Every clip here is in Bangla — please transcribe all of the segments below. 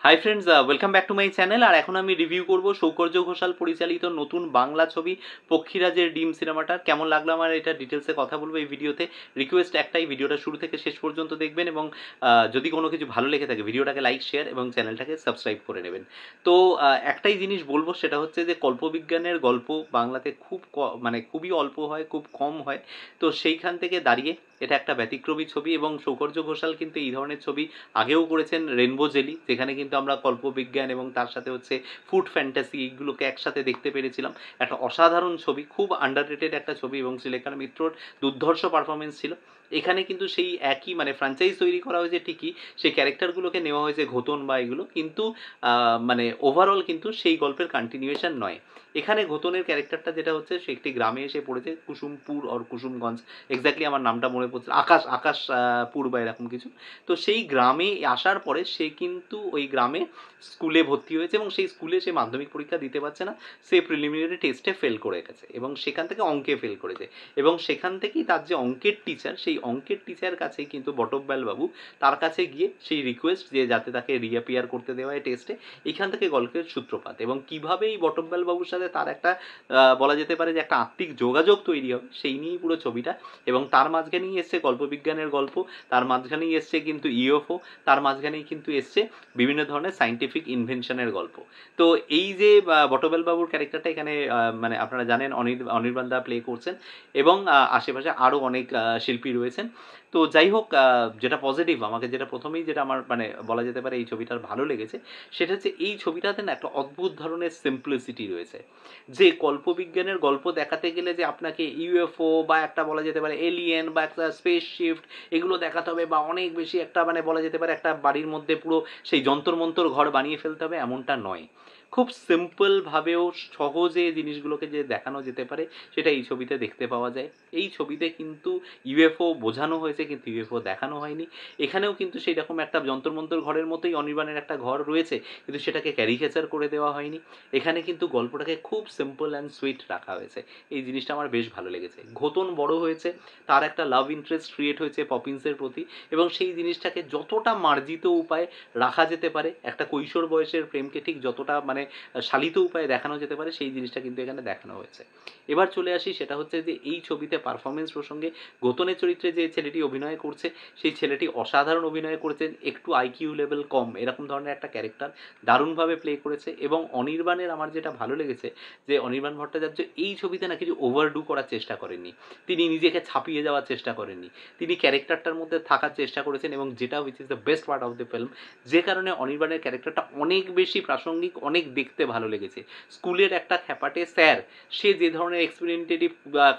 High friends, welcome back to my channel. আর এখন আমি রিভিউ করব সৌকর্য ঘোষাল পরিচালিত নতুন বাংলা ছবি পক্ষীরাজের ডিম সিনেমাটা। কেমন লাগলো আমার এটা ডিটেলসে কথা বলবো এই ভিডিওতে। রিকোয়েস্ট একটাই, ভিডিওটা শুরু থেকে শেষ পর্যন্ত দেখবেন এবং যদি কোনো কিছু ভালো লেগে থাকে ভিডিওটাকে লাইক, শেয়ার এবং চ্যানেলটাকে সাবস্ক্রাইব করে নেবেন। তো একটাই জিনিস বলবো, সেটা হচ্ছে যে কল্পবিজ্ঞানের গল্প বাংলাতে মানে খুবই অল্প হয়, খুব কম হয়। তো সেইখান থেকে দাঁড়িয়ে এটা একটা ব্যতিক্রমী ছবি এবং সৌকর্য ঘোষাল কিন্তু এই ধরনের ছবি আগেও করেছেন। রেনবো জেলি, যেখানে কিন্তু আমরা কল্পবিজ্ঞান এবং তার সাথে হচ্ছে ফুড ফ্যান্টাসি এইগুলোকে একসাথে দেখতে পেরেছিলাম। একটা অসাধারণ ছবি, খুব আন্ডাররেটেড একটা ছবি এবং শ্রীলেখা মিত্রর দুর্ধর্ষ পারফরমেন্স ছিল। এখানে কিন্তু সেই একই মানে ফ্র্যাঞ্চাইজ তৈরি করা হয়েছে ঠিকই, সেই ক্যারেক্টারগুলোকে নেওয়া হয়েছে ঘোতন বা এগুলো, কিন্তু মানে ওভারঅল কিন্তু সেই গল্পের কন্টিনিউয়েশন নয়। এখানে ঘোতনের ক্যারেক্টারটা যেটা হচ্ছে, সে একটি গ্রামে এসে পড়েছে, কুসুমপুর অর কুসুমগঞ্জ, এক্স্যাক্টলি আমার নামটা মনে পড়ছে, আকাশপুর বা এরকম কিছু। তো সেই গ্রামে আসার পরে সে কিন্তু ওই গ্রামে স্কুলে ভর্তি হয়েছে এবং সেই স্কুলে সে মাধ্যমিক পরীক্ষা দিতে পারছে না, সে প্রিলিমিনারি টেস্টে ফেল করে গেছে এবং সেখান থেকে অঙ্কে ফেল করেছে। এবং সেখান থেকেই তার যে অঙ্কের টিচার, সেই অঙ্কের টিচার কাছেই কিন্তু বটব্যাল বাবু তার কাছে গিয়ে সেই রিকোয়েস্ট যে যাতে তাকে রিঅ্যাপিয়ার করতে দেওয়া হয় টেস্টে। এইখান থেকে গল্পের সূত্রপাত এবং কীভাবে এই বটব্যাল বাবুর সাথে তার একটা বলা যেতে পারে যে একটা আত্মিক যোগাযোগ তৈরি হবে, সেই নিয়েই পুরো ছবিটা। এবং তার মাঝখানেই এসছে কল্পবিজ্ঞানের গল্প, তার মাঝখানেই এসছে কিন্তু ইউএফও, তার মাঝখানেই কিন্তু এসছে বিভিন্ন ধরনের সায়েন্টিফিক ইনভেনশনের গল্প। তো এই যে বটবেল বাবুর ক্যারেক্টারটা এখানে মানে আপনারা জানেন অনির্বাণ দা প্লে করছেন এবং আশেপাশে আরও অনেক শিল্পী রয়েছেন। তো যাই হোক, যেটা পজিটিভ আমাকে, যেটা প্রথমেই যেটা আমার মানে বলা যেতে পারে এই ছবিটার ভালো লেগেছে, সেটা হচ্ছে এই ছবিটাতে না একটা অদ্ভুত ধরনের সিম্পলিসিটি রয়েছে। যে কল্পবিজ্ঞানের গল্প দেখাতে গেলে যে আপনাকে ইউএফও বা একটা বলা যেতে পারে এলিয়েন বা একটা স্পেস শিফট এগুলো দেখাতে হবে, বা অনেক বেশি একটা মানে বলা যেতে পারে একটা বাড়ির মধ্যে পুরো সেই যন্তর মন্তর ঘর বানিয়ে ফেলতে হবে, এমনটা নয়। খুব সিম্পলভাবেও সহজে জিনিসগুলোকে যে দেখানো যেতে পারে সেটা এই ছবিতে দেখতে পাওয়া যায়। এই ছবিতে কিন্তু ইউএফও বোঝানো হয়েছে কিন্তু ইউএফও দেখানো হয়নি। এখানেও কিন্তু সেই রকম একটা যন্তর মন্তর ঘরের মতোই অনির্বাণের একটা ঘর রয়েছে, কিন্তু সেটাকে ক্যারিকেচার করে দেওয়া হয়নি। এখানে কিন্তু গল্পটাকে খুব সিম্পল অ্যান্ড সুইট রাখা হয়েছে। এই জিনিসটা আমার বেশ ভালো লেগেছে। ঘোতন বড় হয়েছে, তার একটা লাভ ইন্টারেস্ট ক্রিয়েট হয়েছে পপিন্সের প্রতি, এবং সেই জিনিসটাকে যতটা মার্জিত উপায়ে রাখা যেতে পারে, একটা কৈশোর বয়সের প্রেমকে ঠিক যতটা মানে শালিত উপায়ে দেখানো যেতে পারে, সেই জিনিসটা কিন্তু এখানে দেখানো হয়েছে। এবার চলে আসি, সেটা হচ্ছে যে এই ছবিতে পারফরমেন্স প্রসঙ্গে ঘোতনের চরিত্রে যে ছেলেটি অভিনয় করছে, সেই ছেলেটি অসাধারণ অভিনয় করেছেন। একটু আইকিউ লেভেল কম এরকম ধরনের একটা ক্যারেক্টার দারুণভাবে প্লে করেছে। এবং অনির্বাণের আমার যেটা ভালো লেগেছে, যে অনির্বাণ ভট্টাচার্য এই ছবিতে না কিছু ওভারডু করার চেষ্টা করেননি, তিনি নিজেকে ছাপিয়ে যাওয়ার চেষ্টা করেননি, তিনি ক্যারেক্টারটার মধ্যে থাকার চেষ্টা করেছেন, এবং যেটা which is the best part of the film, যে কারণে অনির্বাণের ক্যারেক্টারটা অনেক বেশি প্রাসঙ্গিক, অনেক দেখতে ভালো লেগেছে। স্কুলের একটা খ্যাপাটে স্যার, সে যে ধরনের এক্সপেরিমেন্টেটিভ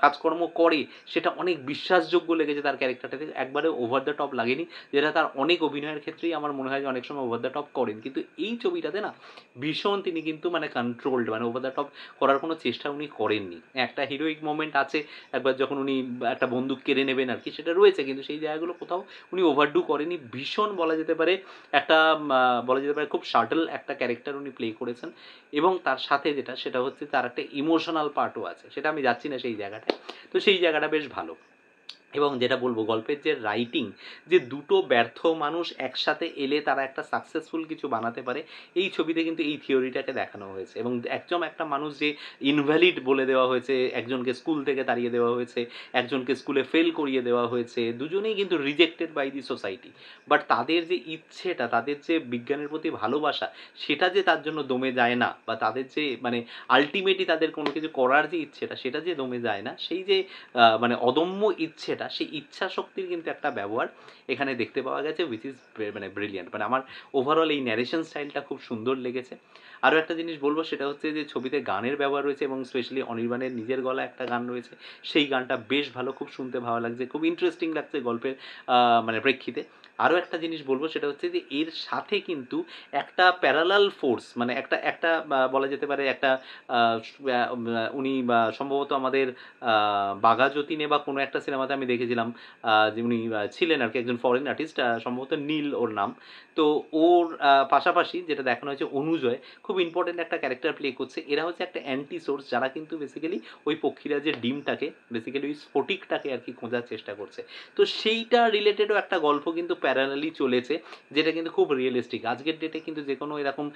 কাজকর্ম করে সেটা অনেক বিশ্বাসযোগ্য লেগেছে তার ক্যারেক্টারটাতে, একবারে ওভার দ্য টপ লাগেনি, যেটা তার অনেক অভিনয়ের ক্ষেত্রেই আমার মনে হয় যে অনেক সময় ওভার দ্য টপ করেন, কিন্তু এই ছবিটাতে না ভীষণ তিনি কিন্তু মানে কন্ট্রোলড, মানে ওভার দ্য টপ করার কোনো চেষ্টা উনি করেননি। একটা হিরোইক মোমেন্ট আছে একবার যখন উনি একটা বন্দুক কেড়ে নেবেন আর কি, সেটা রয়েছে, কিন্তু সেই জায়গাগুলো কোথাও উনি ওভারডু করেনি। ভীষণ বলা যেতে পারে একটা বলা যেতে পারে খুব শাটল একটা ক্যারেক্টার উনি প্লে করেছেন। এবং তার সাথে যেটা, সেটা হচ্ছে তার একটা ইমোশনাল পার্টও আছে, সেটা আমি যাচ্ছি না সেই জায়গাটায়। তো সেই জায়গাটা বেশ ভালো। এবং যেটা বলবো, গল্পের যে রাইটিং, যে দুটো ব্যর্থ মানুষ একসাথে এলে তারা একটা সাকসেসফুল কিছু বানাতে পারে, এই ছবিতে কিন্তু এই থিওরিটাকে দেখানো হয়েছে। এবং একটা মানুষ যে ইনভ্যালিড বলে দেওয়া হয়েছে, একজনকে স্কুল থেকে তাড়িয়ে দেওয়া হয়েছে, একজনকে স্কুলে ফেল করিয়ে দেওয়া হয়েছে, দুজনেই কিন্তু rejected by the society, but তাদের যে ইচ্ছেটা, তাদের যে বিজ্ঞানের প্রতি ভালোবাসা, সেটা যে তার জন্য দমে যায় না, বা তাদের যে মানে আলটিমেটলি তাদের কোনো কিছু করার যে ইচ্ছেটা, সেটা যে দমে যায় না, সেই যে মানে অদম্য ইচ্ছেটা, সেই ইচ্ছা শক্তির কিন্তু একটা ব্যবহার এখানে দেখতে পাওয়া গেছে, উইচ ইজ মানে ব্রিলিয়ান্ট। মানে আমার ওভারঅল এই ন্যারেশন স্টাইলটা খুব সুন্দর লেগেছে। আরও একটা জিনিস বলবো, সেটা হচ্ছে যে ছবিতে গানের ব্যবহার রয়েছে, এবং স্পেশালি অনির্বাণের নিজের গলা একটা গান রয়েছে, সেই গানটা বেশ ভালো, খুব শুনতে ভালো লাগছে, খুব ইন্টারেস্টিং লাগছে গল্পের মানে প্রেক্ষিতে। আরও একটা জিনিস বলবো, সেটা হচ্ছে যে এর সাথে কিন্তু একটা প্যারালাল ফোর্স, মানে একটা একটা বলা যেতে পারে একটা উনি সম্ভবত আমাদের বাঘা যতীনে বা কোনো একটা সিনেমাতে আমি দেখেছিলাম যে উনি ছিলেন আর কি একজন ফরেন আর্টিস্ট, সম্ভবত নীল ওর নাম। তো ওর পাশাপাশি যেটা দেখানো হয়েছে, অনুজয় খুব ইম্পর্টেন্ট একটা ক্যারেক্টার প্লে করছে। এরা হচ্ছে একটা অ্যান্টি সোর্স, যারা কিন্তু বেসিক্যালি ওই পক্ষীরাজের ডিমটাকে, বেসিক্যালি ওই স্ফটিকটাকে আর কি খোঁজার চেষ্টা করছে। তো সেইটা রিলেটেডও একটা গল্প কিন্তু প্যারালালি চলেছে, যেটা কিন্তু খুব রিয়েলিস্টিক। আজকের ডেটে কিন্তু যে কোনো এরকম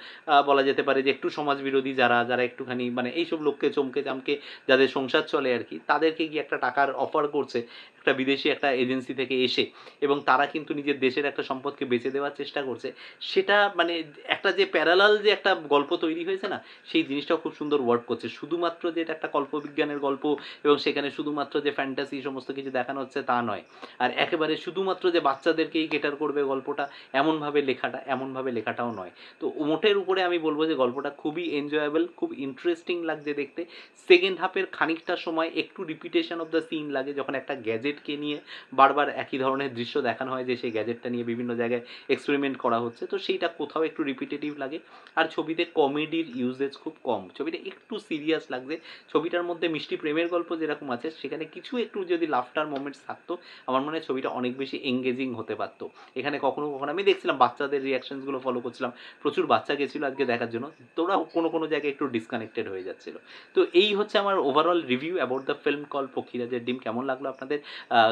বলা যেতে পারে যে একটু সমাজবিরোধী যারা একটুখানি মানে এইসব লোককে চমকে চামকে যাদের সংসার চলে আর কি, তাদেরকে গিয়ে একটা টাকার অফার করছে একটা বিদেশি একটা এজেন্সি থেকে এসে, এবং তারা কিন্তু নিজের দেশের একটা সম্পদকে বেচে দেওয়ার চেষ্টা করছে। সেটা মানে একটা যে প্যারালাল যে একটা গল্প তৈরি হয়েছে না, সেই জিনিসটাও খুব সুন্দর ওয়ার্ক করছে। শুধুমাত্র যে এটা একটা কল্পবিজ্ঞানের গল্প এবং সেখানে শুধুমাত্র যে ফ্যান্টাসি সমস্ত কিছু দেখানো হচ্ছে তা নয়, আর একেবারে শুধুমাত্র যে বাচ্চাদেরকেই কেটার করবে গল্পটা এমনভাবে লেখাটাও নয়। তো মোটের উপরে আমি বলবো যে গল্পটা খুবই এনজয়েবল, খুব ইন্টারেস্টিং লাগছে দেখতে। সেকেন্ড হাফের খানিকটা সময় একটু রিপিটেশন অফ দ্য সিন লাগে, যখন একটা গ্যাজেটকে নিয়ে বারবার একই ধরনের দৃশ্য দেখানো হয়, যে সেই গ্যাজেটটা নিয়ে বিভিন্ন জায়গায় এক্সপেরিমেন্ট করা হচ্ছে, তো সেইটা কোথাও একটু রিপিটেটিভ লাগে। আর ছবিতে কমেডির ইউজেজ খুব কম, ছবিটা একটু সিরিয়াস লাগছে। ছবিটার মধ্যে মিষ্টি প্রেমের গল্প যেরকম আছে, সেখানে কিছু একটু যদি লাফটার মোমেন্টস থাকতো, আমার মনে হয় ছবিটা অনেক বেশি এঙ্গেজিং হতে পারতো। এখানে কখনো কখনো আমি দেখছিলাম বাচ্চাদের রিয়াকশনসগুলো ফলো করছিলাম, প্রচুর বাচ্চা গেছিলো আজকে দেখার জন্য, তোরা কোনো কোনো জায়গায় একটু ডিসকানেক্টেড হয়ে যাচ্ছিলো। তো এই হচ্ছে আমার overall review about the film called পক্ষীরাজের ডিম। কেমন লাগলো আপনাদের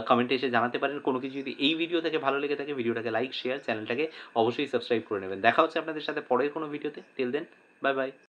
কমেন্টে এসে জানাতে পারেন। কোনো কিছু যদি এই ভিডিও থেকে ভালো লেগে থাকে, ভিডিওটাকে লাইক শেয়ার, চ্যানেলটাকে অবশ্যই সাবস্ক্রাইব করে নেবেন। দেখা হচ্ছে আপনাদের সাথে পরের কোনো ভিডিওতে। Till then, bye by.